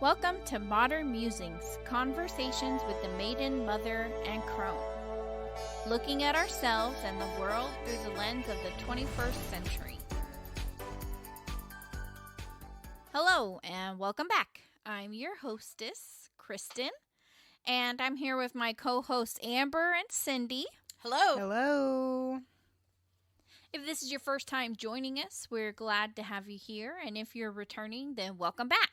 Welcome to Modern Musings, conversations with the maiden, mother, and crone. Looking at ourselves and the world through the lens of the 21st century. Hello, and welcome back. I'm your hostess, Kristen, and I'm here with my co-hosts, Amber and Cindy. Hello. Hello. If this is your first time joining us, we're glad to have you here, and if you're returning, then welcome back.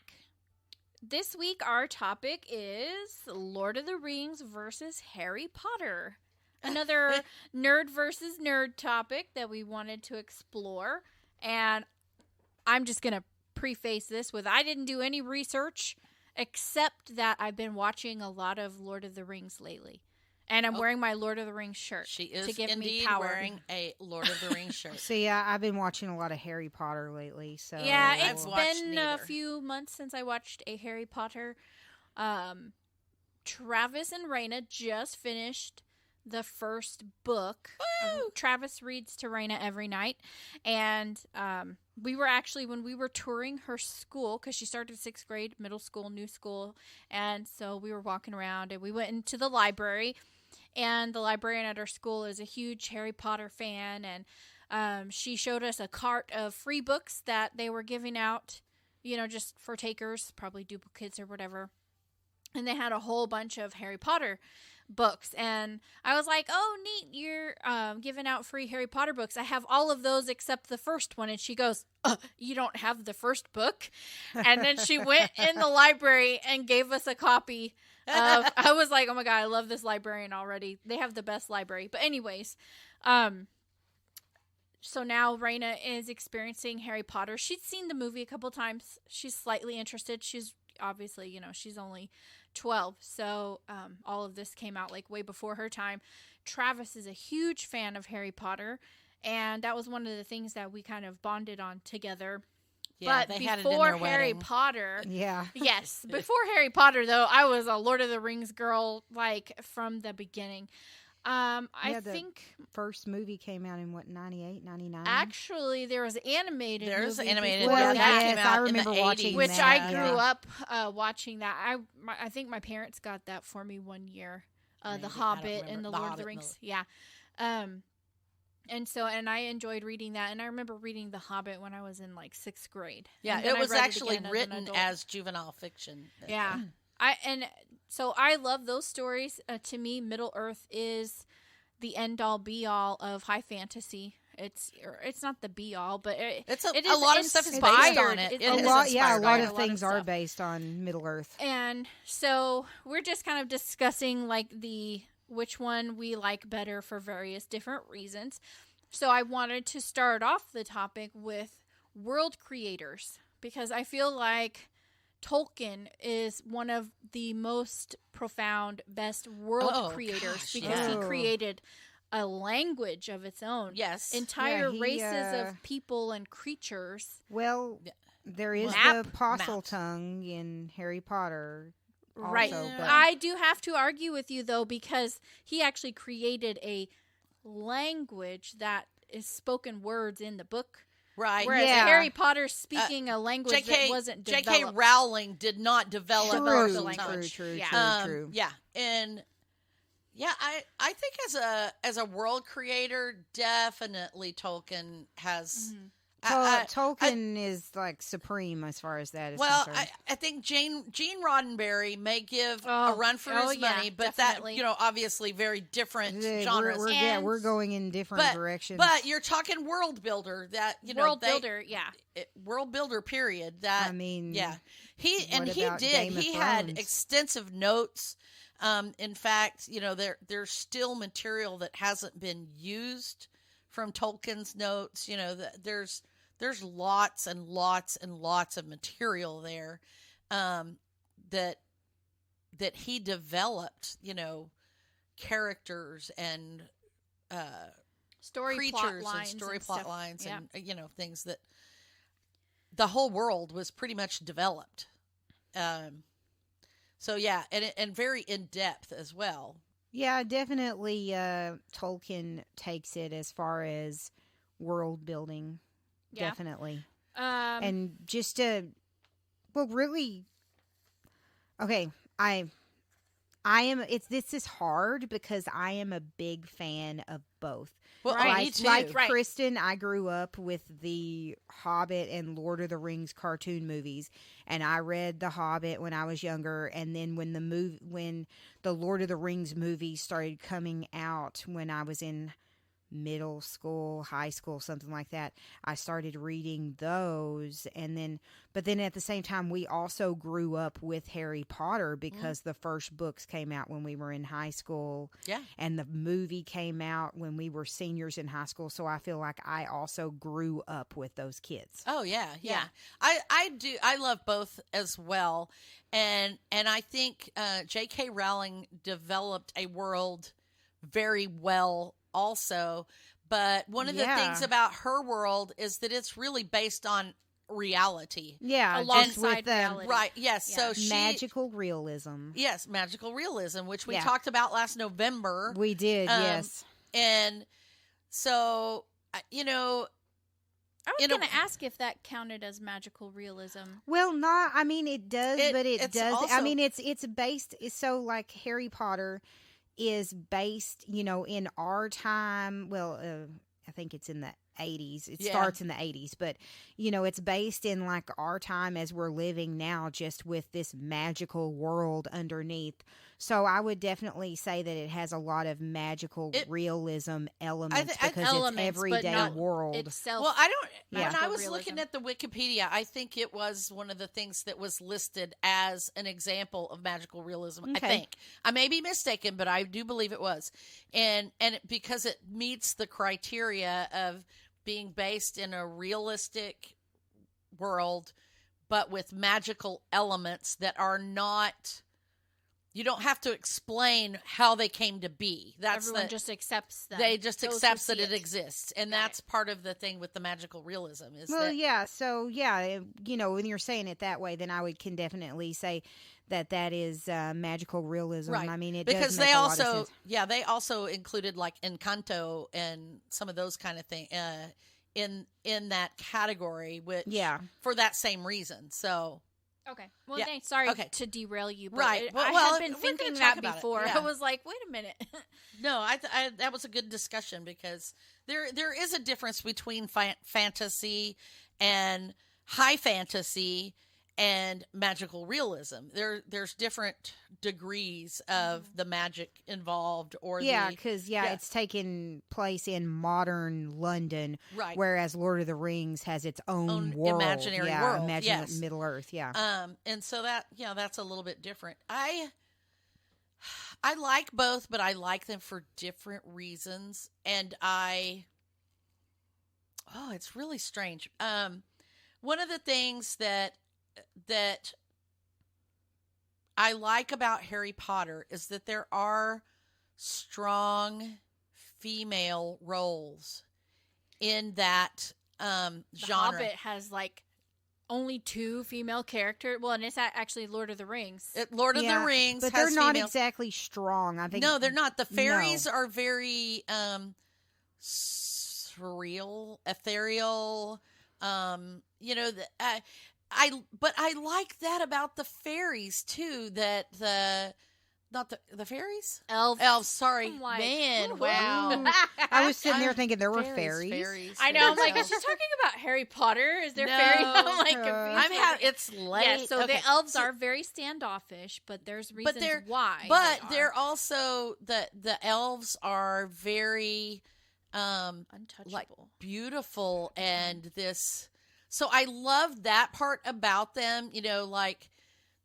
This week, our topic is Lord of the Rings versus Harry Potter. Another nerd versus nerd topic that we wanted to explore. And I'm just going to preface this with I didn't do any research, except that I've been watching a lot of Lord of the Rings lately. And I'm wearing my Lord of the Rings shirt. She is to give indeed me power. wearing a Lord of the Rings shirt. So yeah, I've been watching a lot of Harry Potter lately. So Yeah, I've it's watched been neither. a few months since I watched a Harry Potter. Travis and Raina just finished the first book. Travis reads to Raina every night. And we were actually, when we were touring her school, because she started 6th grade, middle school, new school. And so we were walking around and we went into the library. And the librarian at our school is a huge Harry Potter fan. And she showed us a cart of free books that they were giving out, you know, just for takers, probably duplicates or whatever. And they had a whole bunch of Harry Potter books. And I was like, oh, neat, you're giving out free Harry Potter books. I have all of those except the first one. And she goes, you don't have the first book? And then she went in the library and gave us a copy of, I was like, oh my God, I love this librarian already. They have the best library. But anyways, so now Raina is experiencing Harry Potter. She'd seen the movie a couple times. She's slightly interested. She's obviously, you know, she's only 12. So all of this came out like way before her time. Travis is a huge fan of Harry Potter. And that was one of the things that we kind of bonded on together. Yeah, but they had it in before their Harry wedding. Potter, yeah. yes, before Harry Potter though, I was a Lord of the Rings girl like from the beginning. I think first movie came out in what 98, 99? actually there was an animated. There's movie animated. before Well, that, yes, came out I in remember the watching 80s. which that, I grew up watching that. I think my parents got that for me one year. Maybe, I The don't Hobbit and remember. the The Lord of the Hobbit, Rings. Yeah. And I enjoyed reading that. And I remember reading The Hobbit when I was in like 6th grade. Yeah, And then it I was read actually again written an adult. as juvenile fiction. Yeah. So I love those stories. To me, Middle Earth is the end all be all of high fantasy. It's not the be all, but it It's is a lot of stuff is based inspired. on it. It's It is A lot inspired by it. of things are stuff. based on Middle Earth. And so we're just kind of discussing like which one we like better for various different reasons. So I wanted to start off the topic with world creators because I feel like Tolkien is one of the most profound, best world creators gosh, because yeah. he created a language of its own. Yes. Entire Yeah, he, races of people and creatures. Well, there is Map. the Postle Tongue in Harry Potter. Right. Also, but- I do have to argue with you, though, because he actually created a language that is spoken words in the book. Right. Whereas Yeah. Harry Potter's speaking a language that wasn't developed. J.K. Rowling did not develop True, the true, language. True. Yeah. Yeah, and yeah, I think as a world creator, definitely Tolkien has. Tolkien is like supreme as far as that is concerned. I think Gene Roddenberry may give a run for his money, but definitely. that obviously very different genres. We're going in different directions. But you're talking world builder world builder period. That I mean, yeah, Game of he had Thrones? extensive notes. In fact, there's still material that hasn't been used from Tolkien's notes. There's lots and lots and lots of material there that he developed, characters and story creatures plot lines and story and plot stuff. lines Yeah. and things that the whole world was pretty much developed. So yeah, and very in depth as well. Yeah, definitely Tolkien takes it as far as world building. Yeah. Definitely. And And just really Okay, I am. It's this is hard because I am a big fan of both. Well, Right. me Like, too. like Right. Kristen, I grew up with the Hobbit and Lord of the Rings cartoon movies, and I read The Hobbit when I was younger. And then when the Lord of the Rings movies started coming out when I was in middle school, high school, something like that, I started reading those. But then at the same time, we also grew up with Harry Potter because the first books came out when we were in high school. Yeah. And the movie came out when we were seniors in high school. So I feel like I also grew up with those kids. Oh yeah. Yeah. I do. I love both as well, and I think J.K. Rowling developed a world very well also. But one of the Yeah. things about her world is that it's really based on reality. Yeah, just Alongside with reality. Right. Yes. Yeah. So she. magical realism. Yes, magical realism, which we Yeah. talked about last November. We did, yes. And so, I was In a- going to ask if that counted as magical realism. Well, not. I mean, it does, but it it's does. I also- mean, it's based. So, like Harry Potter is based, in our time. Well, I think it's in the 80s. It Yeah. starts in the 80s, but it's based in like our time as we're living now, just with this magical world underneath. So I would definitely say that it has a lot of magical realism elements because Elements, it's but everyday not world. itself. Well, I don't. When magical I was realism. looking at the Wikipedia, I think it was one of the things that was listed as an example of magical realism. I Okay. think I may be mistaken, but I do believe it was, because it meets the criteria of being based in a realistic world, but with magical elements that are not. You don't have to explain how they came to be. That's Everyone just accepts them. they just Those who accepts that see it exists, and Got that's part of the thing with the magical realism is Well, that yeah. So, yeah, when you're saying it that way, then can definitely say that is magical realism. right. I mean, it because does make they a lot of also sense. they also included like Encanto and some of those kind of things in that category, which Yeah. for that same reason. So Okay. Well, Yeah. thanks. Sorry Okay. to derail you, but Right. I Well, had been we're gonna thinking talk that about it. before. Yeah. I was like, wait a minute. no, I that was a good discussion because there is a difference between fantasy and high fantasy and magical realism. There's different degrees of the magic involved, or Yeah, the because yeah. it's taking place in modern London, right. whereas Lord of the Rings has its own Own world, imaginary yeah, world, imagine yes. Middle Earth, yeah. And so that's a little bit different. I like both, but I like them for different reasons, and it's really strange. One of the things that I like about Harry Potter is that there are strong female roles in that The genre. Hobbit has like only 2 female characters. Well, and it's actually Lord of the Rings. Lord of Yeah, the Rings but has they're not female- exactly strong. I think No, they're not. The fairies No. are very surreal, ethereal. But I like that about the fairies too. That the fairies, Elves. Sorry, I'm like, man, ooh. wow. I was sitting there I'm- thinking there were fairies. Fairies. I know. I'm like, fairies. is she talking about Harry Potter? Is there No. fairies? I'm like, confused. It's late. Yeah, so Okay. the elves So- are very standoffish, but there's reasons they're- why. But they they're are also the elves are very untouchable. like beautiful and this. So I love that part about them. Like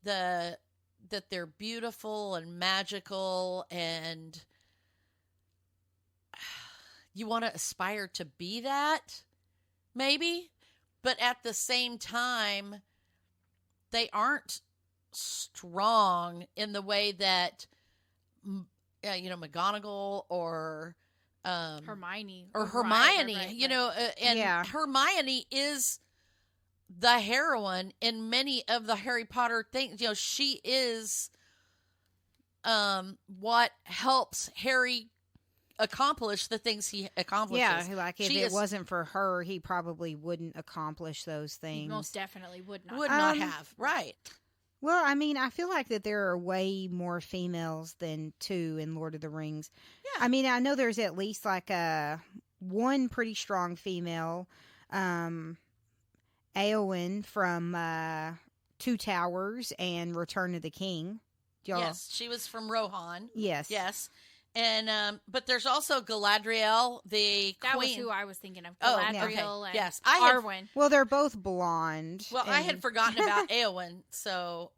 that they're beautiful and magical, and you want to aspire to be that, maybe, but at the same time, they aren't strong in the way that McGonagall or Hermione Hermione, right. and Yeah. Hermione is the heroine in many of the Harry Potter things. She is what helps Harry accomplish the things he accomplishes. Yeah, like if She it is- wasn't for her, he probably wouldn't accomplish those He things. most definitely would not. would not Um, have. Right. Well, I mean, I feel like that there are way more females than 2 in Lord of the Rings. Yeah. I mean, I know there's at least like one pretty strong female, Eowyn from Two Towers and Return of the King. Yes, she was from Rohan. Yes. Yes. And but there's also Galadriel, the That queen. was who I was thinking of. Oh, Galadriel okay. and Yes, I had- Arwen. Well, they're both blonde. Well, I had and- forgotten about Eowyn, so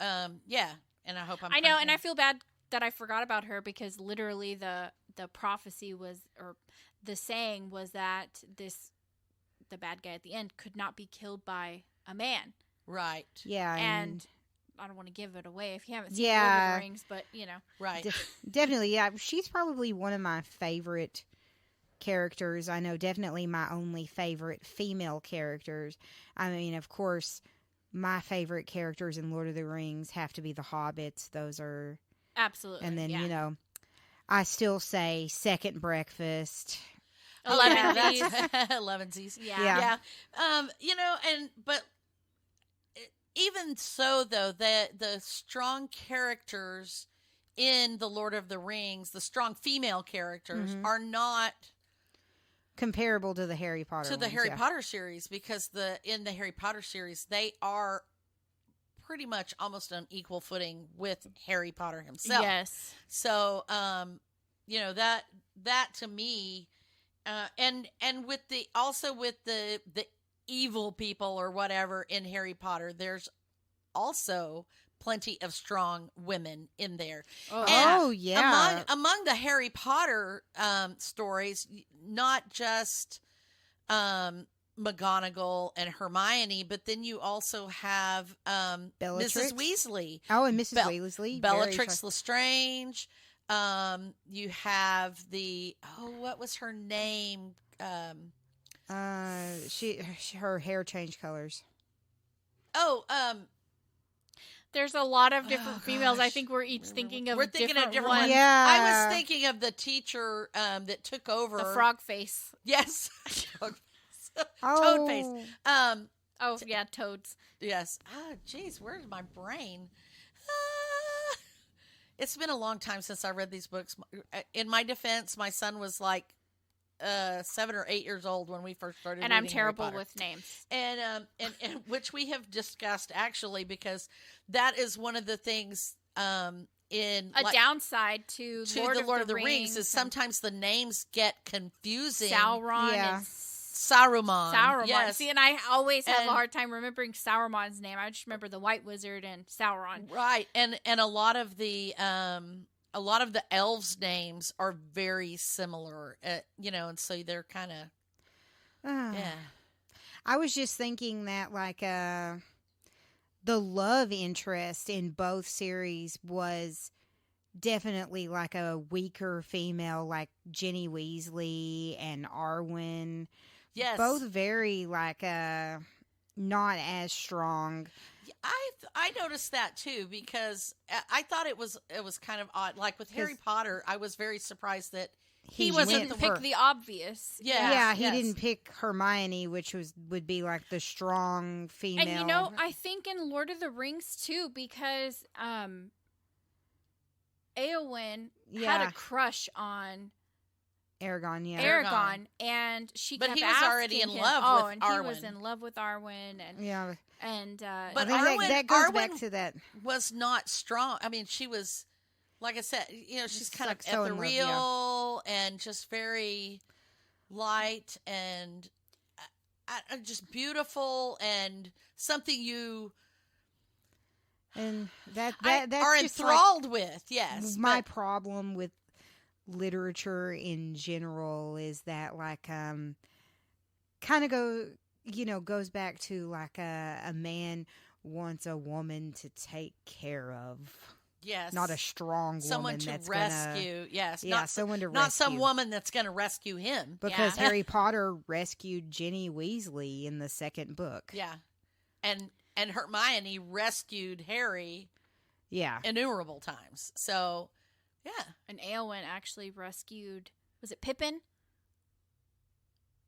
yeah, and I hope I'm. I know, and I feel bad that I forgot about her because literally the prophecy was, or the saying was that the bad guy at the end could not be killed by a man. Right. Yeah, And I don't want to give it away if you haven't seen Lord Yeah. of the Rings, but Right. definitely, yeah. She's probably one of my favorite characters. I know definitely my only favorite female characters. I mean, of course, my favorite characters in Lord of the Rings have to be the hobbits. Those are, absolutely. and then, yeah. I still say second breakfast. 11 yeah, Ds. that's 11sies. Yeah. Yeah. But even so, though, the strong characters in the Lord of the Rings, the strong female characters, are not Comparable to the Harry Potter to the ones, Harry yeah. Potter series, because in the Harry Potter series they are pretty much almost on equal footing with Harry Potter himself. Yes. So, that to me, and with the evil people or whatever in Harry Potter, there's also plenty of strong women in there. Oh, yeah. Among the Harry Potter stories, not just McGonagall and Hermione, but then you also have Bellatrix. Mrs. Weasley. Oh, and Mrs. Weasley. Bellatrix Lestrange. You have what was her name? Her hair changed colors. There's a lot of different females. I gosh. think we're each thinking of We're thinking of different ones. ones. Yeah. I was thinking of the teacher that took over. The frog face. Yes. Oh. Toad face. Oh, yeah, toads. Yes. Geez, where's my brain? Ah. It's been a long time since I read these books. In my defense, my son was like 7 or 8 years old when we first started. And I'm reading Harry terrible Potter. with names. And which we have discussed actually, because that is one of the things in A downside to the Lord of the Rings is sometimes the names get confusing. Sauron Yeah. and Saruman. Yes. See, and I always have And- a hard time remembering Sauron's name. I just remember the White Wizard and Sauron. Right. And a lot of the elves' names are very similar. And so they're kind of yeah. I was just thinking that, like, the love interest in both series was definitely like a weaker female, like Ginny Weasley and Arwen. Yes. Both very, like, not as strong. I noticed that too, because I thought it was kind of odd. Like with Harry Potter, I was very surprised that he wasn't went the for- Pick the obvious. Yeah, he yes. didn't pick Hermione, which would be like the strong female. And I think in Lord of the Rings too, because Eowyn had a crush on Aragorn, yeah. Aragorn, and she But kept he was already asking in him- love with and he was Arwen. in love with Arwen, and Yeah. and But I think that goes back Arwen to that. was not strong. I mean, she was, like I said, she's kind of like so in love, ethereal and just very light and just beautiful and something you And that's are just enthralled with. Yes, like my but- problem with literature in general is that, like, kind of goes back to like a man wants a woman to take care of. yes, Not a strong someone woman to that's rescue. Gonna, Yes, yeah, someone to not some rescue. woman that's going to rescue him. Because Yeah. Harry Potter rescued Ginny Weasley in the second book. Yeah, and Hermione rescued Harry Yeah. innumerable times. So, yeah, and Eowyn actually rescued. Was it Pippin?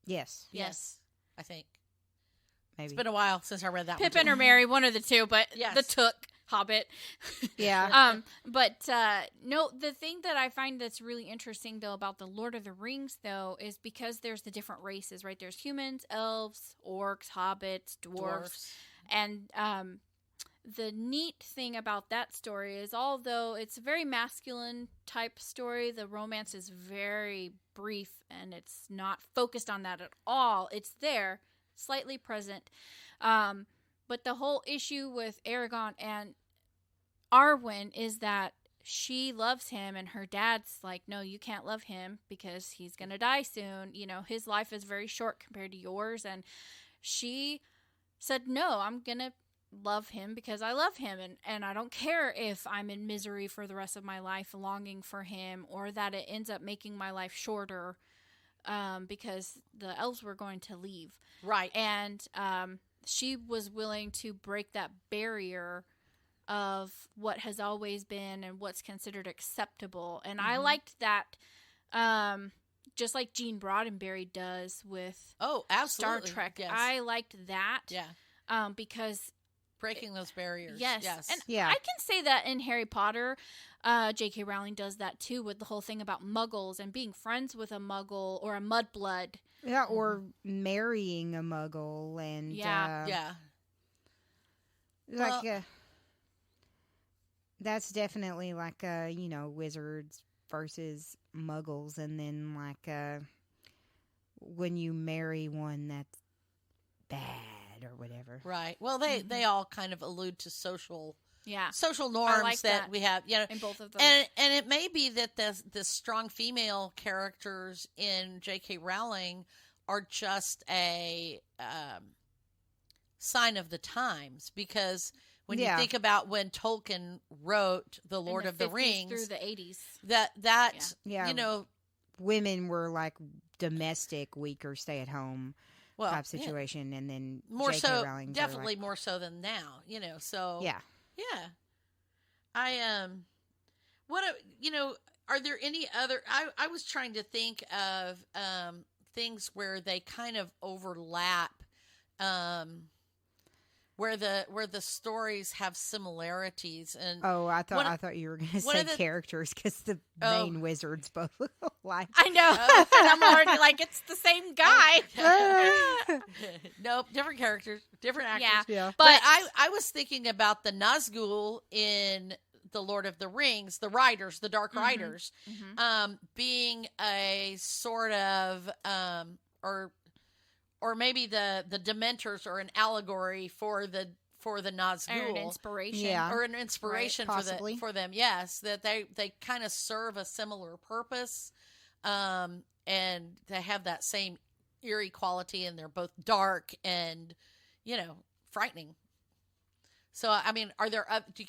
Yes. yes, I think Maybe. it's been a while since I read that. Pippin one or Mary, one of the two, but Yes. the Took. Hobbit. Yeah. But no, the thing that I find that's really interesting though about the Lord of the Rings though is because there's the different races, right? There's humans, elves, orcs, hobbits, dwarves. And the neat thing about that story is although it's a very masculine type story, the romance is very brief and it's not focused on that at all. It's there, slightly present. But the whole issue with Aragorn and Arwen is that she loves him and her dad's like, no, you can't love him because he's going to die soon. You know, his life is very short compared to yours. And she said, no, I'm going to love him because I love him. And I don't care if I'm in misery for the rest of my life longing for him or that it ends up making my life shorter because the elves were going to leave. Right. And she was willing to break that barrier of what has always been and what's considered acceptable. And I liked that, just like Gene Roddenberry does with absolutely. Star Trek. Yes. I liked that. Yeah. Because breaking those barriers. Yes. And Yeah. I can say that in Harry Potter, J.K. Rowling does that too with the whole thing about muggles and being friends with a muggle or a mudblood. Yeah, or marrying a muggle and yeah. Like that's definitely like wizards versus muggles, and then like when you marry one that's bad or whatever. Right. Well, they all kind of allude to social norms like that we have, in both of those. And it may be that the strong female characters in J.K. Rowling are just a sign of the times, because when you think about when Tolkien wrote The Lord of the Rings through the 80s, that women were like domestic, weaker, stay at home type situation, and then more J.K. so, Rowling definitely more so than now, So yeah. I are there any other? I was trying to think of things where they kind of overlap, where the stories have similarities. And I thought you were going to say characters, because the main wizards both look alike. I know, and I'm already like, it's the same guy. Nope, different characters, different actors. Yeah. But I was thinking about the Nazgul in The Lord of the Rings, the Riders, the Dark Riders, being a sort of or maybe the Dementors are an allegory for the Nazgul, or an inspiration, or an inspiration right, for them. Yes, that they kind of serve a similar purpose, and they have that same eerie quality, and they're both dark and frightening. So, I mean,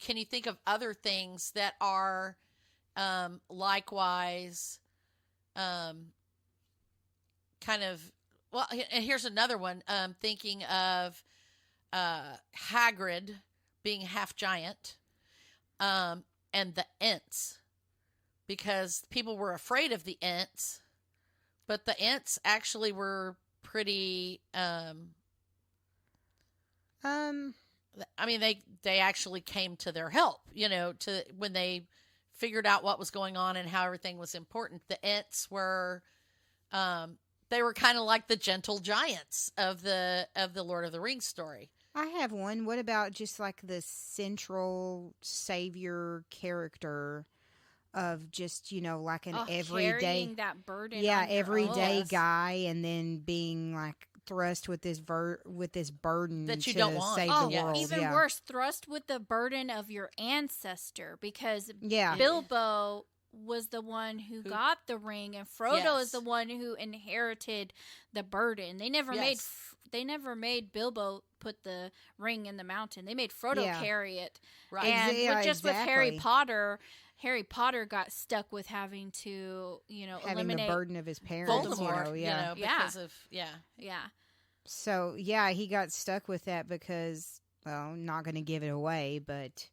can you think of other things that are likewise kind of, well, and here's another one, thinking of Hagrid being half giant, and the Ents, because people were afraid of the Ents, but the Ents actually were pretty, I mean, they actually came to their help, to when they figured out what was going on and how everything was important. The Ents were, they were kind of like the gentle giants of the Lord of the Rings story. I have one. What about just like the central savior character of just, like an everyday, carrying that burden, everyday guy, and then being like thrust with this burden that you to don't want. save the world. Even worse, thrust with the burden of your ancestor, because Yeah. Bilbo was the one who got the ring, and Frodo is the one who inherited the burden. They never made Bilbo put the ring in the mountain. They made Frodo carry it. Right. And with Harry Potter got stuck with having to, having eliminate the burden of his parents. Voldemort, because of So he got stuck with that because, well, not going to give it away, but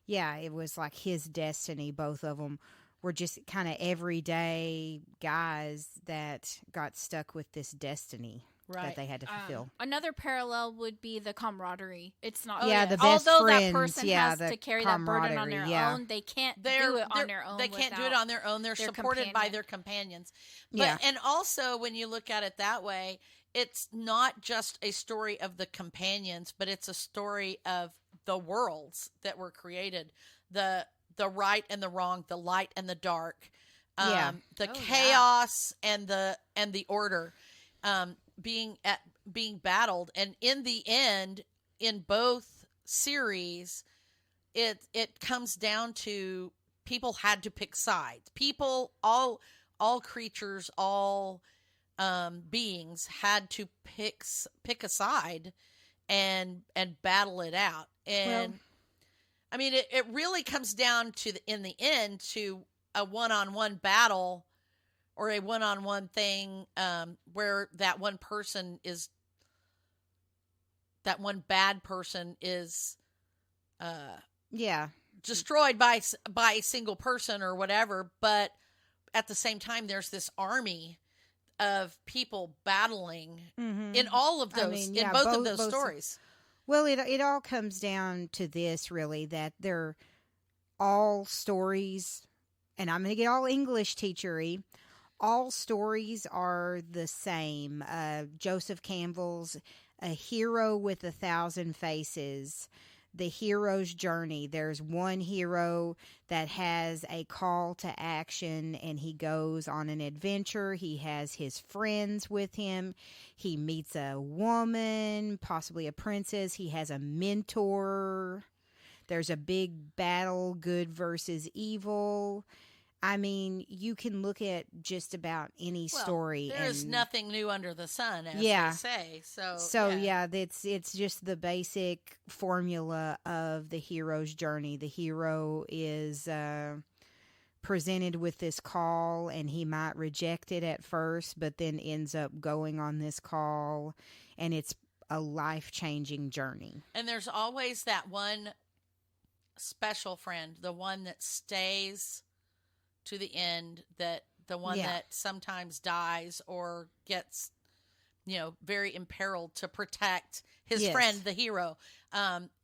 it was like his destiny. Both of them were just kind of everyday guys that got stuck with this destiny. that they had to fulfill. Another parallel would be the camaraderie. It's not the best although friends, that person has to carry that burden on their own, they can't do it on their own. They can't do it on their own. They're supported by their companions. But and also when you look at it that way, it's not just a story of the companions, but it's a story of the worlds that were created. The right and the wrong, the light and the dark. The chaos and the order being battled, and in the end, in both series, it comes down to people had to pick sides. People, all creatures, all beings had to pick a side and battle it out. And I mean, it really comes down to in the end to a one-on-one battle or a one-on-one thing where that one bad person is destroyed by a single person or whatever. But at the same time, there's this army of people battling in all of those, in both of those stories. Well, it all comes down to this, really, that they're all stories. And I'm going to get all English teachery. All stories are the same. Joseph Campbell's A Hero with 1,000 Faces. The hero's journey. There's one hero that has a call to action and he goes on an adventure. He has his friends with him. He meets a woman, possibly a princess. He has a mentor. There's a big battle, good versus evil. I mean, you can look at just about any story. There's nothing new under the sun, as they say. It's just the basic formula of the hero's journey. The hero is presented with this call, and he might reject it at first, but then ends up going on this call, and it's a life-changing journey. And there's always that one special friend, the one that stays to the end, that the one that sometimes dies or gets, very imperiled to protect his friend, the hero.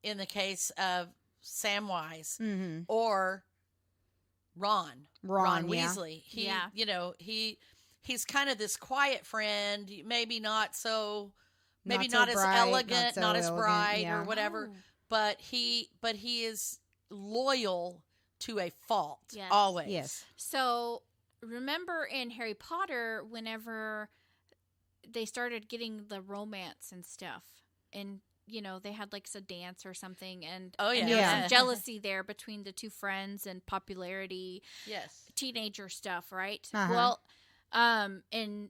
In the case of Samwise or Ron Weasley. He's kind of this quiet friend, maybe not as elegant, not as bright or whatever, but he is loyal to a fault, always. Yes. So remember in Harry Potter, whenever they started getting the romance and stuff, and they had like a dance or something, and and there was some jealousy there between the two friends and popularity, teenager stuff, right? Well, in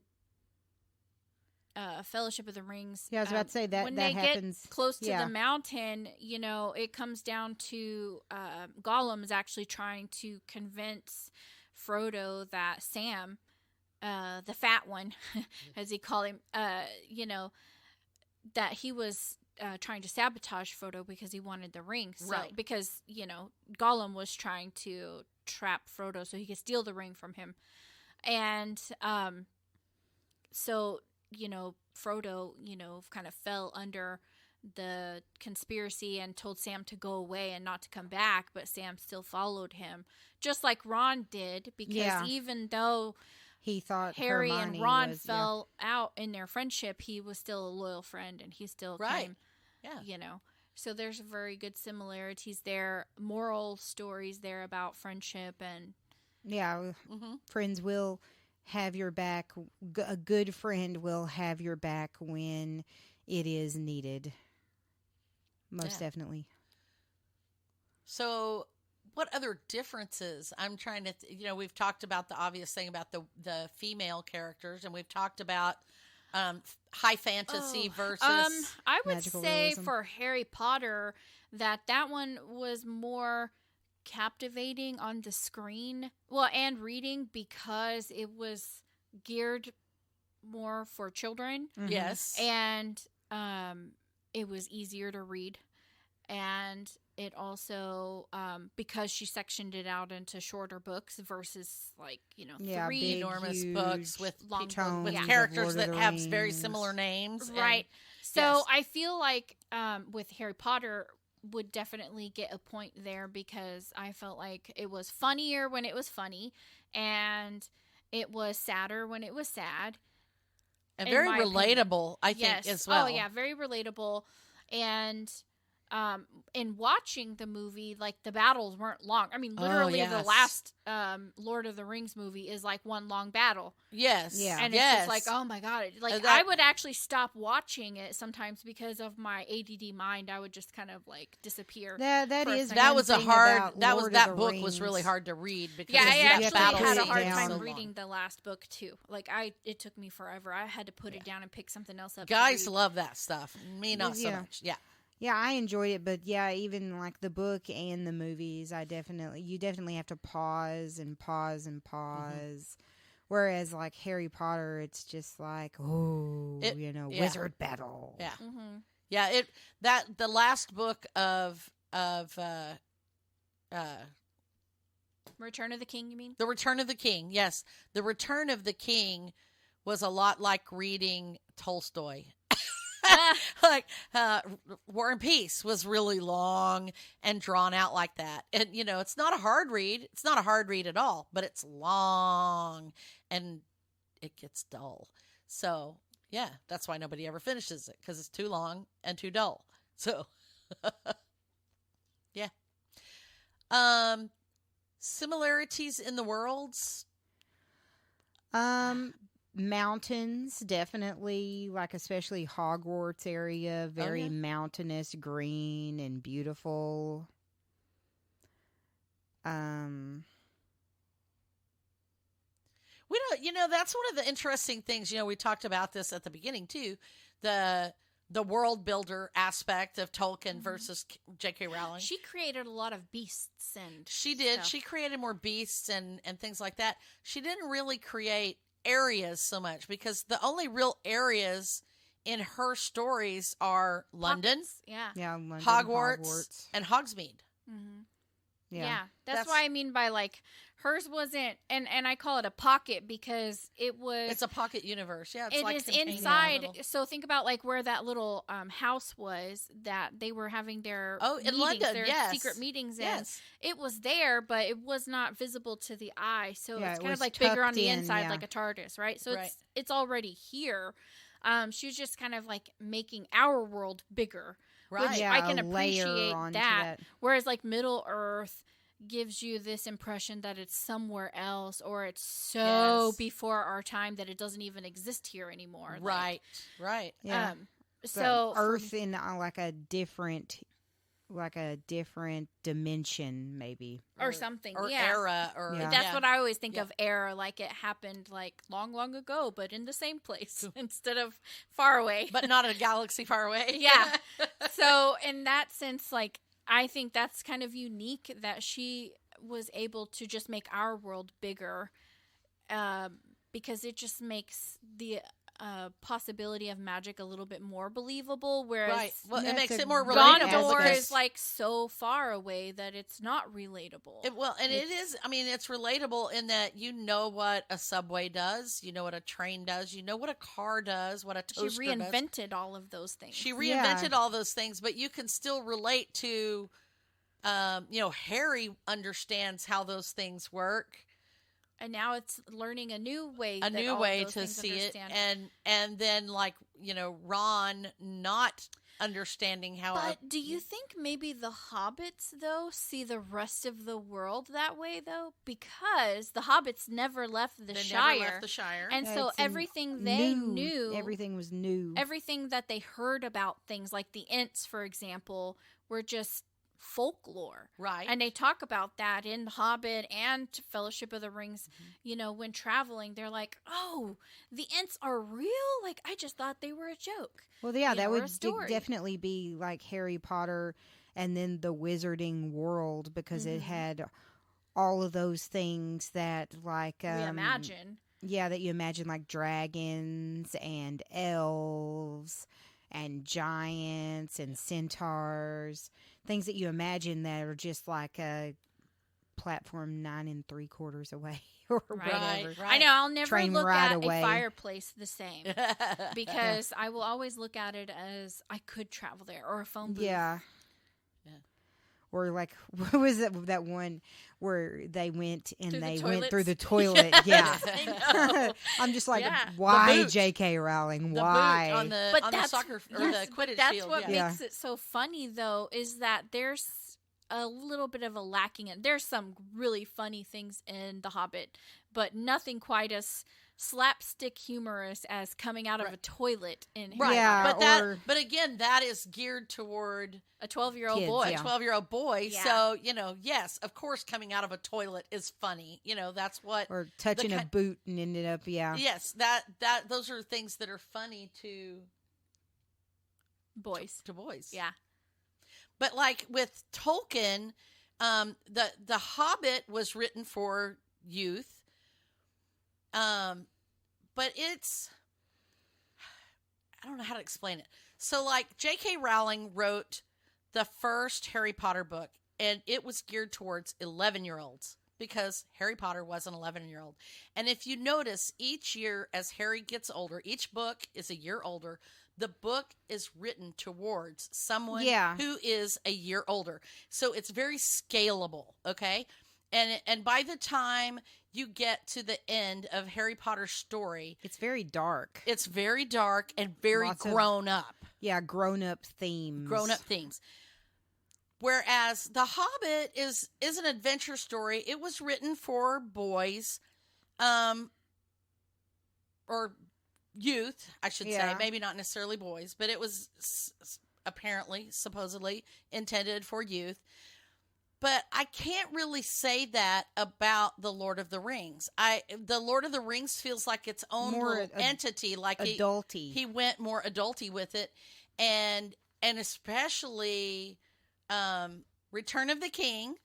Fellowship of the Rings. Yeah, I was about to say that when that they happens. Get close to the mountain, it comes down to Gollum is actually trying to convince Frodo that Sam, the fat one, as he called him, that he was trying to sabotage Frodo because he wanted the ring. So, because, Gollum was trying to trap Frodo so he could steal the ring from him. And so Frodo, kind of fell under the conspiracy and told Sam to go away and not to come back, but Sam still followed him, just like Ron did, because even though he thought Harry Hermione and Ron was, fell out in their friendship, he was still a loyal friend and he still came, So there's very good similarities there, moral stories there about friendship and friends will have your back. A good friend will have your back when it is needed. Most definitely. So what other differences? I'm trying to, we've talked about the obvious thing about the female characters, and we've talked about high fantasy versus I would say realism. For Harry Potter that one was more captivating on the screen, and reading, because it was geared more for children. Yes. And it was easier to read. And it also, because she sectioned it out into shorter books versus like, three big, enormous huge books with long tomes with of characters Lord of that the have very Rings. similar names. Right. So yes. I feel like with Harry Potter would definitely get a point there because I felt like it was funnier when it was funny and it was sadder when it was sad. And in very my relatable, opinion. I Yes. think, as well. Oh, yeah, very relatable. And in watching the movie, like the battles weren't long. I mean, literally the yes. last Lord of the Rings movie is like one long battle. Yes. Yeah. And yes. it's just like, oh my God. Like, That- I would actually stop watching it sometimes because of my ADD mind. I would just kind of like disappear. That for a is second. that one was a thing hard. about That was Lord of that the book was really Rings. hard to read because Yeah, I that actually battle had a scene hard was time so long. reading the last book too. Like it took me forever. I had to put it down and pick something else up. Guys to read. love that stuff. Me, not so Yeah. much. Yeah. Yeah, I enjoyed it, but yeah, even like the book and the movies, you definitely have to pause and pause and pause. Whereas like Harry Potter, it's just like, yeah. wizard battle. Yeah. Mm-hmm. Yeah. The last book of Return of the King, you mean? The Return of the King. Yes, The Return of the King was a lot like reading Tolstoy. Like War and Peace was really long and drawn out like that. And it's not a hard read. It's not a hard read at all, but it's long and it gets dull. So, yeah, that's why nobody ever finishes it because it's too long and too dull. So, yeah. Similarities in the worlds. Mountains, definitely, like especially Hogwarts area, very mountainous, green and beautiful. We don't, that's one of the interesting things, we talked about this at the beginning too, the world builder aspect of Tolkien versus J.K. Rowling. She created a lot of beasts and She did. stuff. She created more beasts and things like that. She didn't really create areas so much because the only real areas in her stories are London, Pockets. Yeah. Yeah, London, Hogwarts, and Hogsmeade. Mm-hmm. Yeah. Yeah. That's why I mean by like hers wasn't, and I call it a pocket because It's a pocket universe. Yeah, it's it like is containing a inside. little- So think about like where that little house was that they were having their Oh, in meetings, London, their yes. secret meetings in. Yes. It was there, but it was not visible to the eye. So Yeah, it's it kind of was like bigger on tucked the in, inside, yeah. like a TARDIS, right? So Right. it's already here. She was just kind of like making our world bigger, Right. which Yeah, I can a layer appreciate onto that. that. Whereas like Middle Earth gives you this impression that it's somewhere else or it's so Yes. before our time that it doesn't even exist here anymore. Right. Right. Yeah. Like, So so Earth in like a different dimension, maybe. or something, Or yeah. era. Or Yeah. That's what I always think Yeah. of era, like it happened like long, long ago, but in the same place instead of far away. But not a galaxy far away. Yeah. So in that sense, like I think that's kind of unique that she was able to just make our world bigger, because it just makes the possibility of magic a little bit more believable. Whereas Right. Well, it That's makes a it more great relatable. Gondor because- is like so far away that it's not relatable. It is. I mean, it's relatable in that you know what a subway does, you know what a train does, you know what a car does, what a She toaster does. reinvented all of those things. She reinvented all those things, but you can still relate to, Harry understands how those things work, and now it's learning a new way, a that new all of way those to things see understand. it, and then Ron not understanding how. But do you think maybe the hobbits, though, see the rest of the world that way, though? Because the hobbits never left the they Shire. never left the Shire. And Yeah, so it's everything they new. knew, Everything was new. everything that they heard about things like the Ents, for example, were just folklore. Right. And they talk about that in The Hobbit and Fellowship of the Rings. When traveling, they're like, oh, the Ents are real? Like, I just thought they were a joke. Well, yeah, that or would a story. definitely be like Harry Potter and then the Wizarding World because it had all of those things that like We imagine. Yeah, that you imagine like dragons and elves and giants and centaurs, things that you imagine that are just like a platform 9 3/4 away or whatever. Right. I know. I'll never Train look right at away. a fireplace the same because I will always look at it as I could travel there, or a phone booth. Yeah. Yeah. Or like, what was that one where they went and Through the they went through toilets? the toilet? Yeah. I know. I'm just like, Yeah. why, boot. J.K. Rowling? The Why? boot on the But on the that's soccer or yes, the Quidditch that's field. what yeah. makes it so funny, though, is that there's a little bit of a lacking in. There's some really funny things in The Hobbit, but nothing quite as slapstick humorous as coming out of a toilet in Harry Yeah, Potter. But again, that is geared toward A 12-year-old Kids, boy. yeah. a 12-year-old boy. Yeah. So, yes, of course, coming out of a toilet is funny. That's what. Or touching a boot and ended up, Yes, those are things that are funny to Boys. boys. Yeah. But like with Tolkien, the Hobbit was written for youth. But I don't know how to explain it. So like J.K. Rowling wrote the first Harry Potter book, and it was geared towards 11-year-olds because Harry Potter was an 11-year-old. And if you notice, each year as Harry gets older, each book is a year older. The book is written towards someone who is a year older. So it's very scalable, okay? And by the time you get to the end of Harry Potter's story, it's very dark. it's very dark and very Lots of- grown up. Yeah, grown-up themes. Grown up themes. Whereas The Hobbit is an adventure story. It was written for boys, or youth, I should say. Yeah. Maybe not necessarily boys, but it was supposedly intended for youth. But I can't really say that about the Lord of the Rings. The Lord of the Rings feels like its own More little entity, like adulty. he went more adulty with it, and especially Return of the King.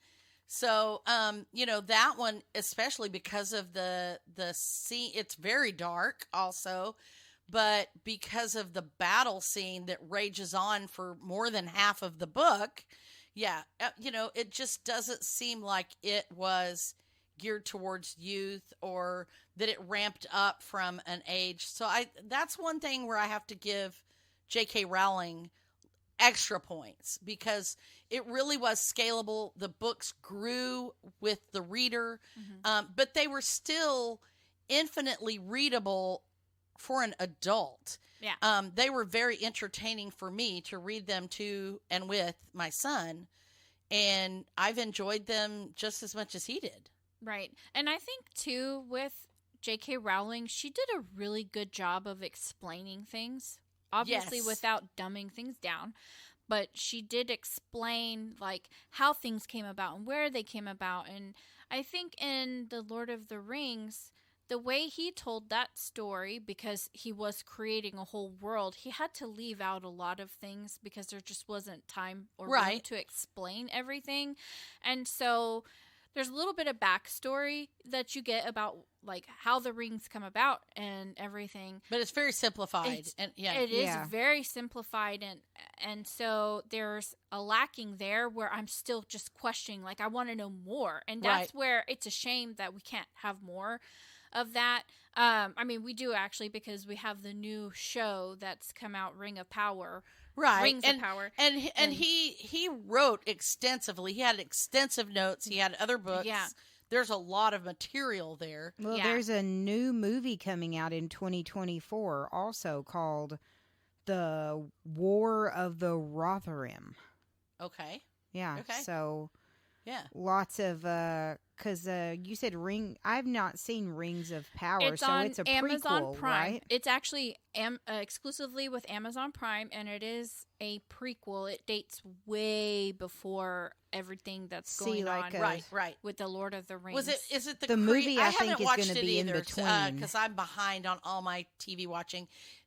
So that one, especially because of the scene, it's very dark also, but because of the battle scene that rages on for more than half of the book. Yeah, it just doesn't seem like it was geared towards youth or that it ramped up from an age. So that's one thing where I have to give J.K. Rowling extra points because it really was scalable. The books grew with the reader, but they were still infinitely readable for an adult. Yeah. They were very entertaining for me to read them to and with my son, and I've enjoyed them just as much as he did. Right. And I think, too, with J.K. Rowling, she did a really good job of explaining things, obviously Yes. without dumbing things down. But she did explain, like, how things came about and where they came about. And I think in The Lord of the Rings, the way he told that story, because he was creating a whole world, he had to leave out a lot of things because there just wasn't time or room to explain everything. And so there's a little bit of backstory that you get about like how the rings come about and everything. But it's very simplified. It is very simplified, and so there's a lacking there where I'm still just questioning, like I want to know more. And that's where it's a shame that we can't have more of that. I mean, we do actually, because we have the new show that's come out, Ring of Power. Rings of Power. And he wrote extensively. He had extensive notes. He had other books. Yeah. There's a lot of material there. Well, there's a new movie coming out in 2024 also called The War of the Rotherham. Okay. Yeah. Okay. So yeah, lots of because you said I've not seen Rings of Power, it's so on it's a Amazon prequel, Prime. right? It's actually exclusively with Amazon Prime, and it is a prequel. It dates way before everything that's going on. Right. With the Lord of the Rings. Is it the movie? I haven't think is watched going to it be either, in between because I'm behind on all my TV watching.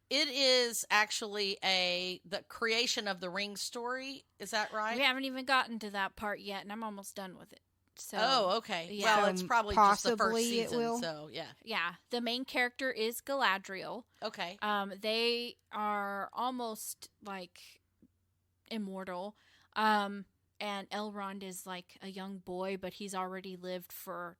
It is actually the creation of the ring story. Is that right? We haven't even gotten to that part yet, and I'm almost done with it. So, okay. Yeah. Well, it's probably just the first Possibly it season. will. So yeah. Yeah, the main character is Galadriel. Okay. They are almost like immortal. and Elrond is like a young boy, but he's already lived for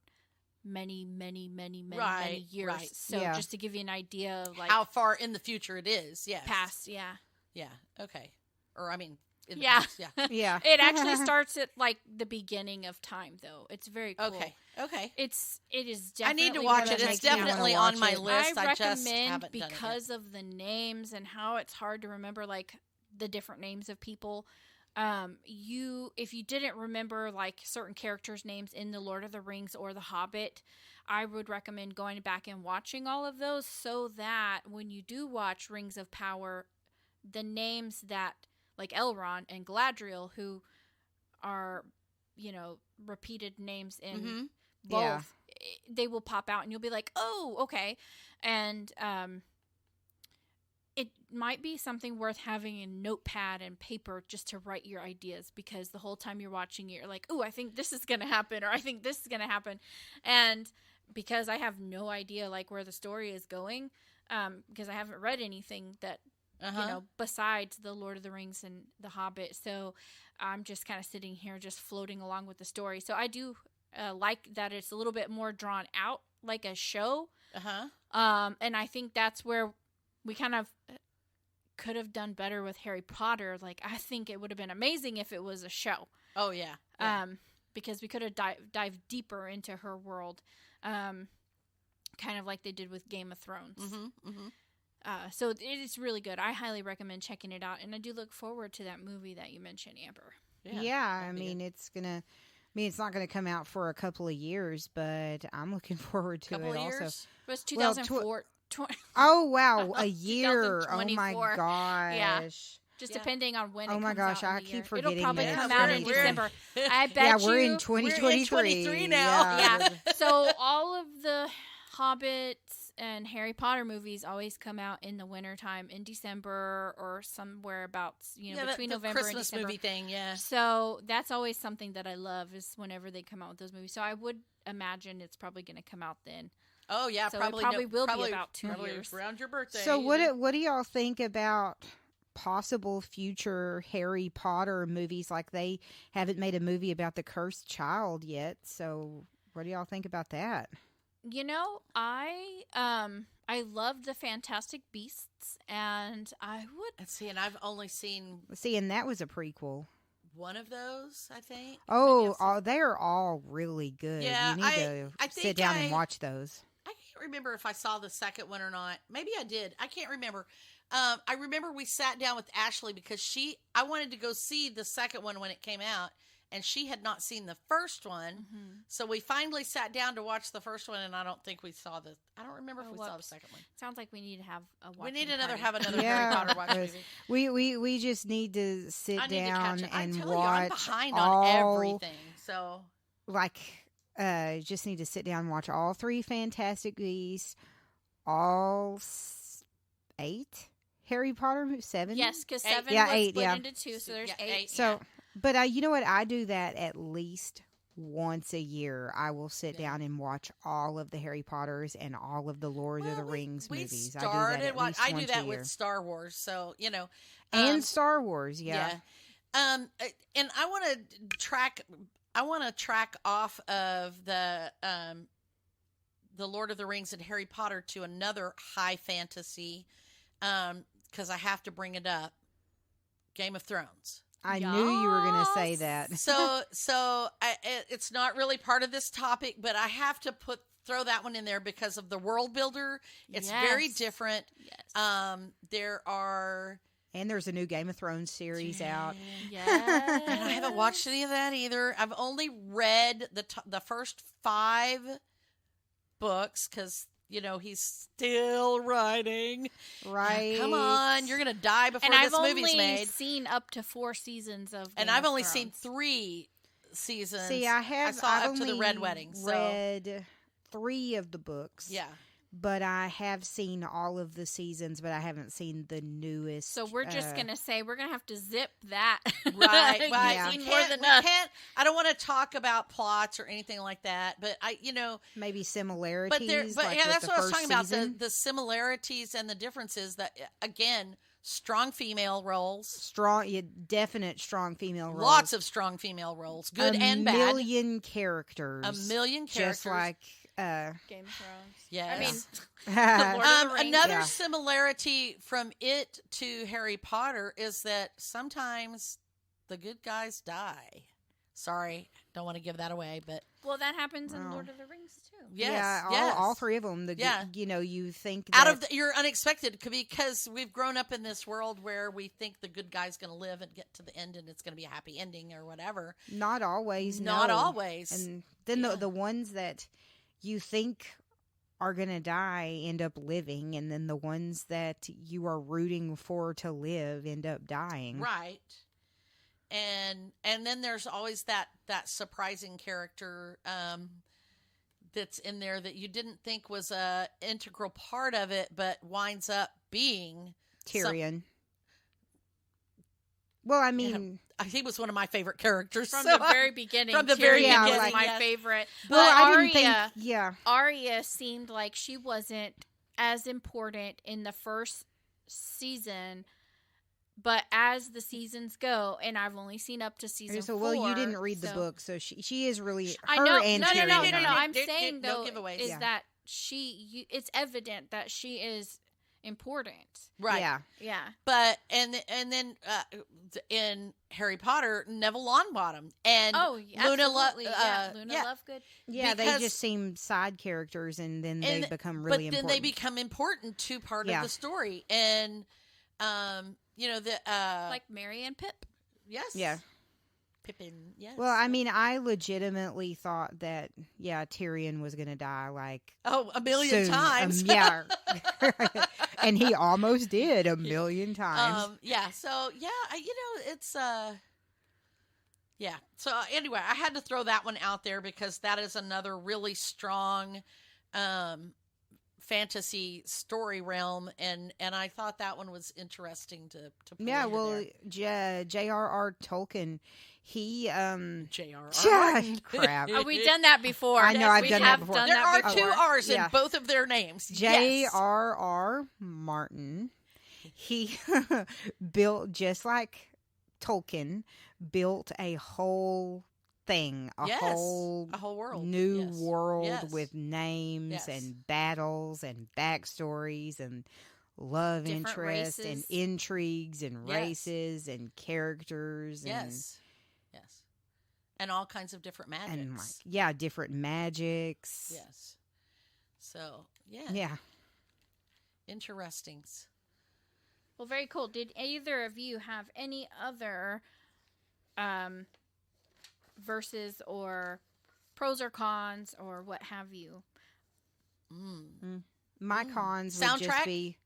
many years. Right. So Yeah. just to give you an idea of like how far in the future it is. Yes. past, yeah. Yeah. Okay. Or I mean, in the Yeah. past. Yeah. Yeah. It actually starts at like the beginning of time, though. It's very cool. Okay. Okay. It is I definitely need to watch one it. that It's makes me wanna definitely watch on my it. list. I I just recommend haven't done it yet. because of the names and how it's hard to remember like the different names of people. If you didn't remember like certain characters' names in the Lord of the Rings or the Hobbit, I would recommend going back and watching all of those so that when you do watch Rings of Power, the names that like Elrond and Galadriel, who are, repeated names in Mhm. both, Yeah. they will pop out and you'll be like, oh, okay. And it might be something worth having a notepad and paper just to write your ideas, because the whole time you're watching it, you're like, oh, I think this is going to happen, or I think this is going to happen. And because I have no idea like where the story is going, because I haven't read anything that, besides the Lord of the Rings and the Hobbit. So I'm just kind of sitting here just floating along with the story. So I do like that it's a little bit more drawn out like a show. And I think that's where we kind of could have done better with Harry Potter. Like, I think it would have been amazing if it was a show. Oh yeah. Yeah. Because we could have dived deeper into her world, kind of like they did with Game of Thrones. So it is really good. I highly recommend checking it out, and I do look forward to that movie that you mentioned, Amber. Yeah, that'd be good. it's not gonna come out for a couple of years, but I'm looking forward to Couple it of also. years. It was Well, 2004. Oh wow, a year! Oh my 2024. gosh! Yeah. Just Yeah. depending on when it Oh comes my gosh, out in I the keep year. forgetting It'll probably that come it's out in 2023. December. I bet Yeah, you. we're in 2023. 2023 now. Yeah. So all of the Hobbits and Harry Potter movies always come out in the wintertime in December or somewhere about, between the November and Christmas December. movie thing. Yeah. So that's always something that I love, is whenever they come out with those movies. So I would imagine it's probably going to come out then. Oh yeah. So it probably will be about 2 probably years. around your birthday. So what do y'all think about possible future Harry Potter movies? Like, they haven't made a movie about the cursed child yet. So what do y'all think about that? I love the Fantastic Beasts, and I would. Let's see, and I've only seen See, and that was a prequel. one of those, I think. Oh, Maybe I've seen- they're all really good. Yeah, you need to I sit think down and watch those. I can't remember if I saw the second one or not. Maybe I did. I can't remember. I remember we sat down with Ashley because I wanted to go see the second one when it came out, and she had not seen the first one. Mm-hmm. So we finally sat down to watch the first one, and I don't think we saw I don't remember if we saw the second one. Sounds like we need to have a watching We need party. have another Yeah, Harry Potter watch yes. movie. We just need to sit I need to down catch it. I and tell you, watch I'm behind all, on everything. So like, just need to sit down and watch all 3 Fantastic Beasts, all 8 Harry Potter movies, 7. Yes, because 8. 7 Yeah, was 8, split yeah. into 2, so there's Yeah, 8. 8. So, but you know what? I do that at least once a year. I will sit Yeah. down and watch all of the Harry Potters and all of the Lord of the Rings we movies. started. I do that with Star Wars. So and Star Wars. Yeah. And I want to track. I want to track off of the Lord of the Rings and Harry Potter to another high fantasy, because I have to bring it up. Game of Thrones. I knew you were going to say that. It's not really part of this topic, but I have to throw that one in there because of the world builder. It's very Yes. different. Yes. There are. And there's a new Game of Thrones series out. Yes. And I haven't watched any of that either. I've only read the first 5 books because he's still writing. Right. Come on, you're gonna die before And I've this movie's only made. seen up to 4 seasons of And Game I've of only seen Thrones. 3 seasons. See, I saw I've up to the only Red Wedding. So read 3 of the books. yeah. But I have seen all of the seasons, but I haven't seen the newest. So we're just going to say we're going to have to zip that. Right. You've Yeah. seen We more can't, than we us. can't. I don't want to talk about plots or anything like that. But maybe similarities. But like yeah, with that's the what I was first talking season. about, the similarities and the differences that, again, strong female roles. Definite strong female roles. Lots of strong female roles, good and bad. A million characters. A million characters. Just like Game of Thrones. Yes. I mean, Lord of the Rings. Another Yeah. similarity from it to Harry Potter is that sometimes the good guys die. Sorry, don't want to give that away, but well, that happens in Wow. Lord of the Rings too. yes, yeah, yes. all three of them. Yeah. You think Out that, of you're unexpected because we've grown up in this world where we think the good guy's going to live and get to the end and it's going to be a happy ending or whatever. not always. Not no. always. And then Yeah. the ones that you think are gonna die end up living, and then the ones that you are rooting for to live end up dying. Right. And then there's always that surprising character that's in there that you didn't think was a integral part of it, but winds up being Tyrion. Well, I mean, he was one of my favorite characters From so the very beginning. From the very Tyrion beginning, was my yes. favorite. well, But I didn't Arya, think. Yeah, Arya seemed like she wasn't as important in the first season, but as the seasons go, and I've only seen up to season so 4. well, you didn't read the so- book, so she is really. I her know. and No, Tyrion no. are- I'm No saying though giveaways. is Yeah. that it's evident that she is important. right. Yeah, Yeah. But and then in Harry Potter, Neville Longbottom and Oh, Luna absolutely. Yeah. Luna yeah. Lovegood. yeah. Because- They just seem side characters, and then And- they become but really then important. they become important to part Yeah. of the story, and the Like Merry and Pip. yes, Yeah. Pippin, yes. Well, I mean, I legitimately thought that Tyrion was gonna die like a million soon. times, Yeah, and he almost did a million times. yeah. So yeah, it's yeah. So anyway, I had to throw that one out there because that is another really strong fantasy story realm, and I thought that one was interesting to pull Yeah, into well, there. J.R.R. Tolkien, he J.R.R. crap. Oh, we've done that before. I know, I've We done that have before. done There that are before. two R's Yeah. in both of their names. Yes. J.R.R. Martin, he built, just like Tolkien, built a whole thing, a Yes, whole a whole world. new Yes. world Yes. with names Yes. and battles and backstories and love Different interest and races. intrigues and Yes. races and characters Yes. Yes. And all kinds of different magics. and different magics. Yes. So, yeah. Yeah. Interesting. Well, very cool. Did either of you have any other verses or pros or cons or what have you? My cons would Soundtrack? just be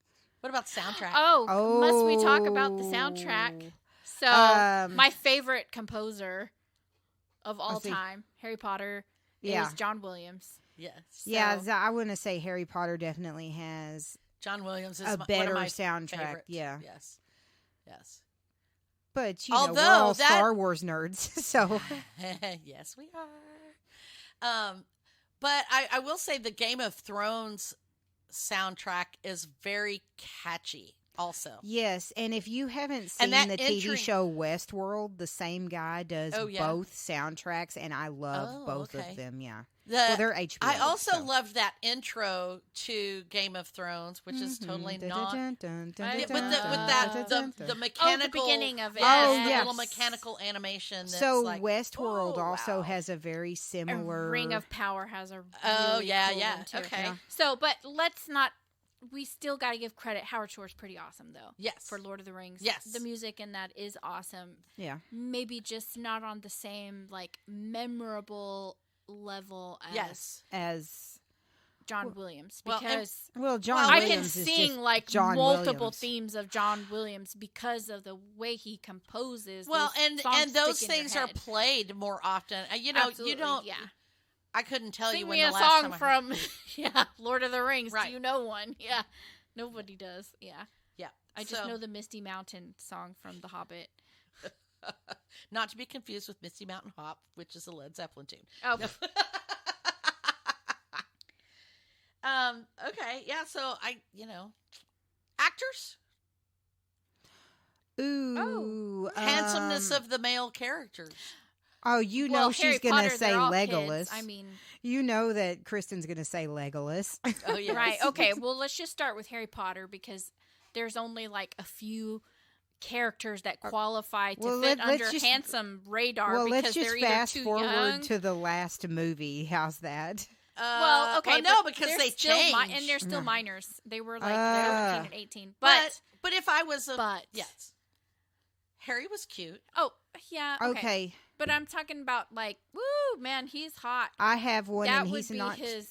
What about soundtrack? Oh, must we talk about the soundtrack? So, my favorite composer of all let's see. time, Harry Potter, Yeah. is John Williams. Yes. yeah, So- I want to say Harry Potter definitely has John Williams is a one better of my soundtrack. favorite. Yeah, Yes. Yes. but Although we're all that- Star Wars nerds, so Yes, we are. But I will say the Game of Thrones soundtrack is very catchy also. yes. And if you haven't seen And that the TV entry- show Westworld, the same guy does Oh, yeah. both soundtracks, and I love Oh, both okay. of them. Yeah, The, well, they're HBO. I also so. loved that intro to Game of Thrones, which is totally not I- with dun, that dun, the mechanical beginning of it. Yes, Oh, the yes. little mechanical animation. That's So like, Westworld oh, also wow. has a very A similar Ring of Power has a Oh, really yeah, cool yeah. one, too. Okay. Yeah. So, but let's not. We still got to give credit. Howard Shore's pretty awesome, though. Yes. For Lord of the Rings. Yes. The music in that is awesome. Yeah. Maybe just not on the same, like, memorable level as Yes. as John Williams. well, and- Because well. John Well, I Williams can is sing, just like, John multiple Williams. themes of John Williams because of the way he composes. Well, Those and songs those stick in your things are head. played more often. You know, Absolutely, you don't. Yeah. I couldn't tell you Sing when me the a last song time I heard- from Lord of the Rings. Right. Do you know one? Yeah. Nobody does. Yeah. Yeah. I just So- know the Misty Mountain song from The Hobbit. Not to be confused with Misty Mountain Hop, which is a Led Zeppelin tune. Oh, Okay, yeah. So actors. Ooh, handsomeness of the male characters. Oh, you know Well, she's Harry gonna Potter, say they're all Legolas. kids. I mean, You know that Kristen's gonna say Legolas. Oh yeah, right? Okay, well, let's just start with Harry Potter because there's only like a few characters that qualify to Well, fit let's under just- handsome radar Well, because let's just they're either fast too forward young. to the last movie. How's that? Well, okay, no, but because they're they still changed. and they're still minors. They were like Ah. 13 and 18. But if I was a but- yes, Harry was cute. oh yeah, Okay, But I'm talking about like, woo, man, he's hot. I have one, That and would he's be not. his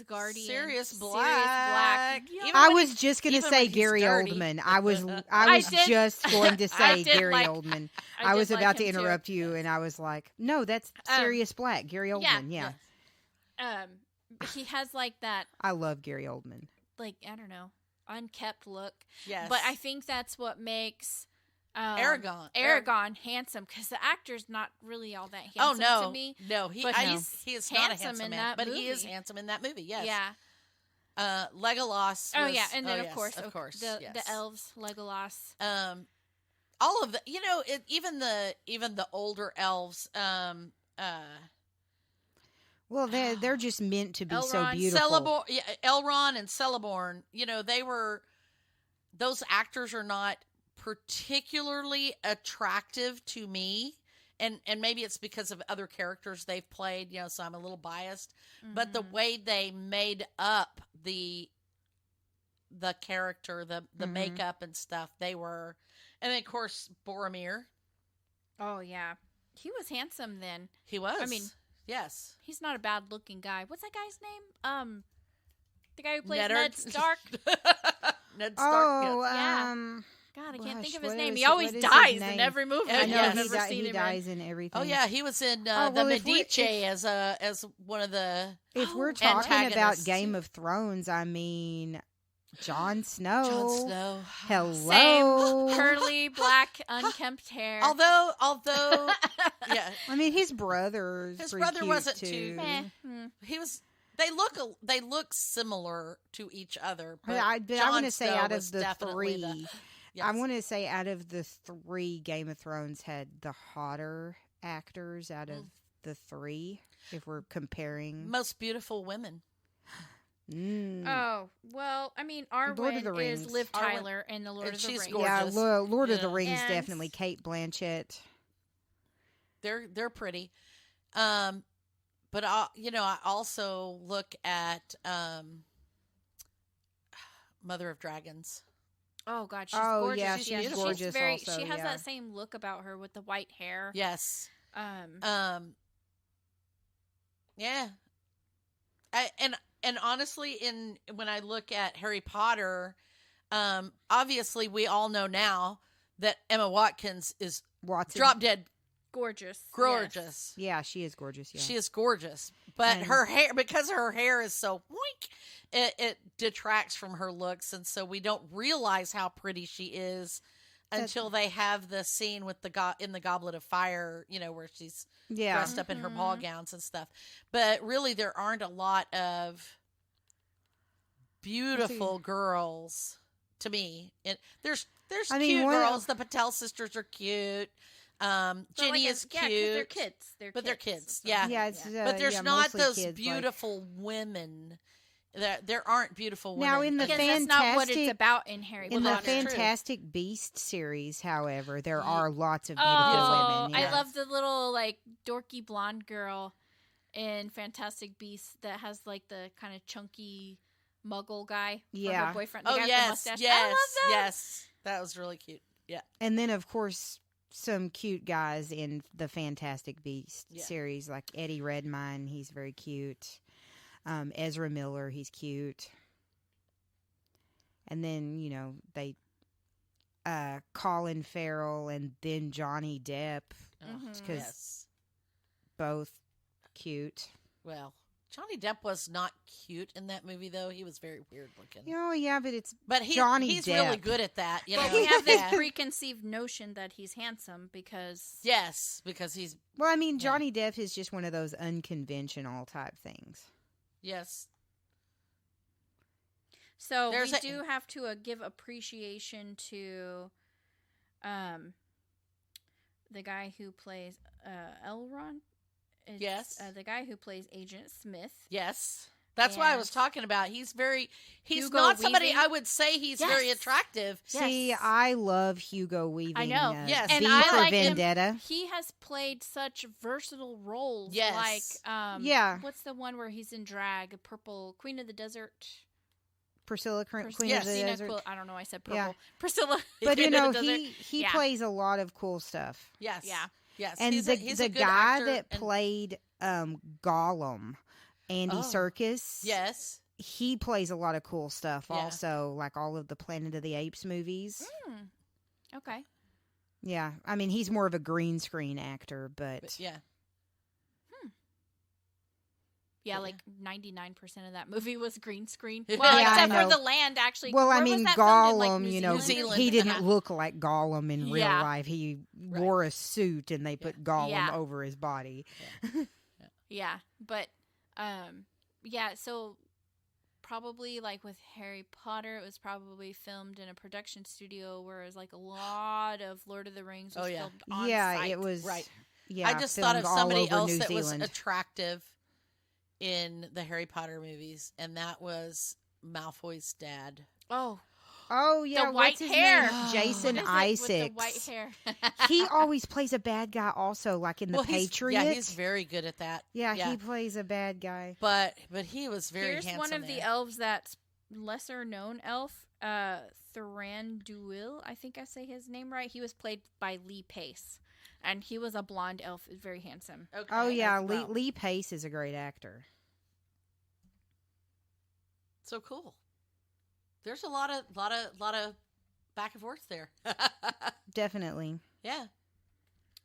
guardian, Sirius Sirius Black. Yeah. Even I when was he's- just gonna even say when he's Gary dirty. Oldman. I was I did- just going to I say did Gary like- Oldman. I I did was like about to him, too. interrupt you, and I was like, "No, that's Sirius Black, Gary Oldman." Yeah, He has like that, I love Gary Oldman. like, I don't know, unkept look. Yes, But I think that's what makes Aragon. handsome because the actor's not really all that Oh handsome no, to me. no, but he is not a handsome handsome in man, that but he is movie. handsome in that movie. Yes. Yeah. Legolas. Oh was- yeah, and then yes, of course, yes. the elves, Legolas. All of the, even the older elves. Well, they're just meant to be so Elrond, beautiful. Elrond and Celeborn. Those actors are not particularly attractive to me. And maybe it's because of other characters they've played, so I'm a little biased. But the way they made up the character, the makeup and stuff, they were, and then of course Boromir. Oh yeah, he was handsome then. He was. I mean, yes, he's not a bad looking guy. What's that guy's name? The guy who plays Ned Ned Stark. Ned Stark. Oh, Yeah. God, I can't think of his what name. is He it- alyes what is his dies name? in every movie. I I know, know I've yes. never seen he him dies in everything. Oh yeah, he was in Oh, the well, if we- Medici as one of the. If we're Oh, talking about antagonists. Game of Thrones, I mean, Jon Snow. Jon Snow. Hello. Same curly black unkempt hair. Although, yeah, I mean, his brother. His pretty brother cute, wasn't too. too- Meh. Hmm. he was. They look similar to each other. But I Jon want to say Snow out was of the definitely three, yes. I want to say out of the three, Game of Thrones had the hotter actors out of the three. If we're comparing, most beautiful women. Oh well, I mean, Lord of Arwen the is Rings. Liv Arwen- Tyler in the Lord and of the she's Rings. gorgeous. yeah, Lord of the Yeah. Rings And- definitely Kate Blanchett. They're pretty. But I also look at Mother of Dragons. Oh God, she's Oh, gorgeous. yeah, she's gorgeous very. also, she has yeah. that same look about her with the white hair. Yes. Um. Yeah. And honestly, when I look at Harry Potter, obviously we all know now that Emma Watkins is Watson. drop dead Gorgeous. gorgeous. Yeah, she is gorgeous. Yeah. She is gorgeous, but And- her hair, because her hair is so wink, it detracts from her looks, and so we don't realize how pretty she is until they have the scene with in the Goblet of Fire, where she's yeah. dressed up in her ball gowns and stuff. But really, there aren't a lot of beautiful girls to me. There's I mean, cute one of- girls. The Patel sisters are cute. Ginny is cute. Yeah, 'cause they're kids. But they're kids, So- yeah. Yeah, it's But there's yeah, not mostly those kids, like- beautiful women. There aren't beautiful women. Now, in the Because that's not what it's Fantastic- about in Harry In Potter. the that's true. Fantastic Beast series, however, there are lots of Oh, beautiful women. I yeah. love the little like dorky blonde girl in Fantastic Beasts that has like the kind of chunky Muggle guy. For Yeah. her boyfriend. The Oh guy with the yes, mustache. yes, I love that. yes. That was really cute. Yeah. And then, of course, some cute guys in the Fantastic Beast Yeah. series, like Eddie Redmayne. He's very cute. Ezra Miller, he's cute. And then, they Colin Farrell and then Johnny Depp, Mhm. 'cause- Yes. both cute. Well, Johnny Depp was not cute in that movie, though. He was very weird looking. Yeah, but it's But Johnny he's really Depp. good at that. But we have this Yeah. preconceived notion that he's handsome because Yes, because he's well, I mean, Yeah. Johnny Depp is just one of those unconventional type things. yes. So There's we a- do have to give appreciation to the guy who plays Elrond. Yes. The guy who plays Agent Smith. Yes. That's what I was talking about. He's Hugo not somebody Weaving. I would say he's very attractive. See, Yes. I love Hugo Weaving. I know. Yes. And V I for like him. Vendetta. He has played such versatile roles. Yes. Like, Yeah. what's the one where he's in drag? Purple Queen of the Desert. Priscilla, Queen Yes. of the Christina Desert. I don't know. I said purple. Yeah. Priscilla. But Queen you of know, the Desert. he Yeah. plays a lot of cool stuff. Yes. Yeah. Yes. And he's the a good guy actor that and- played Gollum, Andy Oh. Serkis. Yes. He plays a lot of cool stuff. Yeah. Also, like all of the Planet of the Apes movies. Okay. Yeah, I mean he's more of a green screen actor, but Yeah. Yeah, like 99% of that movie was green screen. Yeah, Well, I except for know. the land, actually. well, I Where was mean that filmed in, like, Gollum, New you know, New Zealand. he didn't Uh-huh. look like Gollum in real Yeah. life. He Right. wore a suit and they put Gollum Yeah. over his body. Yeah, but yeah, so probably like with Harry Potter, it was probably filmed in a production studio, whereas like a lot of Lord of the Rings was Oh, yeah. filmed on Yeah, site. it was. Right. Yeah, I just thought of filmed all somebody over else New that was Zealand. attractive in the Harry Potter movies, and that was Malfoy's dad. Oh, Oh yeah, the what's white his hair. name? Jason what is it Isaacs. with the white hair? He always plays a bad guy, also, like in the Patriot. Yeah, he's very good at that. Yeah, he plays a bad guy. But he was very Here's handsome. one of the there. elves that's lesser known elf, Thranduil. I think I say his name right. He was played by Lee Pace, and he was a blonde elf, very handsome. Okay, Oh yeah, as well. Lee Pace is a great actor. So cool. There's a lot of back and forth there. Definitely. Yeah.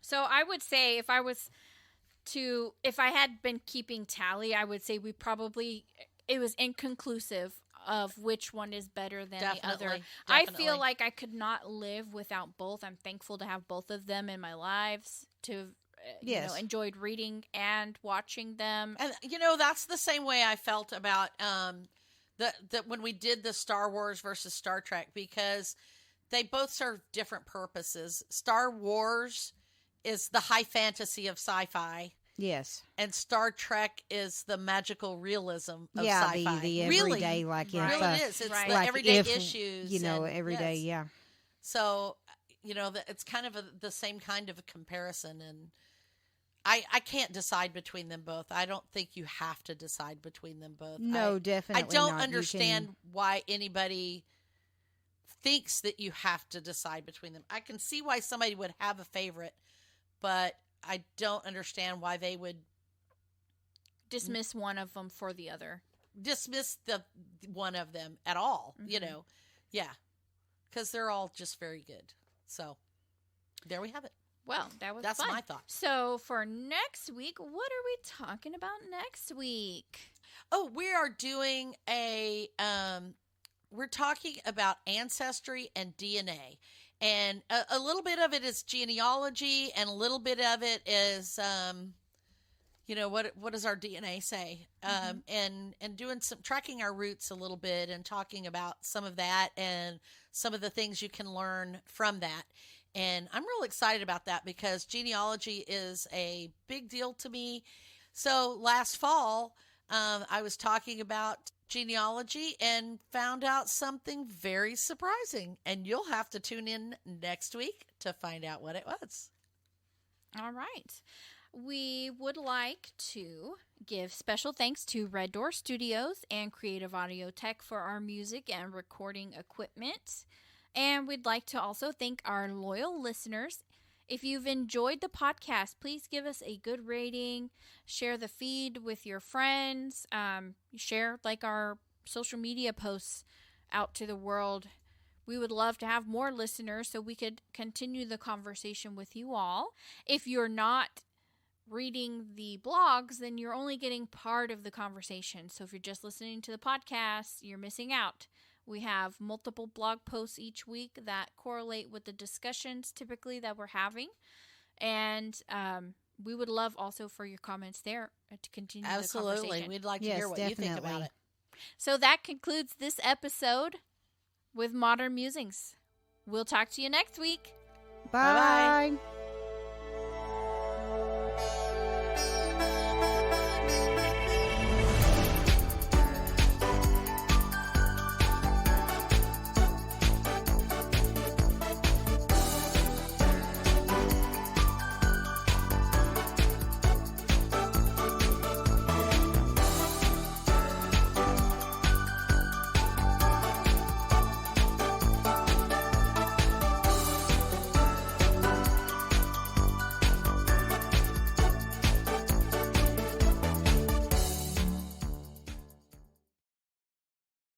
So I would say if I had been keeping tally, I would say it was inconclusive of which one is better than the other. Definitely, I definitely. feel like I could not live without both. I'm thankful to have both of them in my lives, to Yes. enjoyed reading and watching them. And that's the same way I felt about that when we did the Star Wars versus Star Trek, because they both serve different purposes. Star Wars is the high fantasy of sci-fi, Yes. and Star Trek is the magical realism of Yeah, sci-fi. the really, everyday, like Right. if, really it is. It's Right. the like everyday if, issues. you know, and- everyday. yes. Yeah. So, it's kind of the same kind of a comparison, and I can't decide between them both. I don't think you have to decide between them both. No, I definitely. don't not. You understand can- why anybody thinks that you have to decide between them. I can see why somebody would have a favorite, but I don't understand why they would Dismiss one of them for the other. dismiss the one of them at all. Mhm. Yeah, because they're all just very good. So there we have it. Well, that was That's fun. my thought. So for next week, what are we talking about next week? Oh, we are doing we're talking about ancestry and DNA. And a little bit of it is genealogy, and a little bit of it is, what does our DNA say? And doing some tracking our roots a little bit and talking about some of that and some of the things you can learn from that. And I'm real excited about that because genealogy is a big deal to me. So last fall, I was talking about genealogy and found out something very surprising. And you'll have to tune in next week to find out what it was. All right. We would like to give special thanks to Red Door Studios and Creative Audio Tech for our music and recording equipment. And we'd like to also thank our loyal listeners. If you've enjoyed the podcast, please give us a good rating, share the feed with your friends, share like our social media posts out to the world. We would love to have more listeners so we could continue the conversation with you all. If you're not reading the blogs, then you're only getting part of the conversation. So if you're just listening to the podcast, you're missing out. We have multiple blog posts each week that correlate with the discussions typically that we're having. And we would love also for your comments there to continue the Absolutely. conversation. We'd like to Yes, hear what you think about definitely. it. So that concludes this episode with Modern Musings. We'll talk to you next week. Bye. Bye-bye.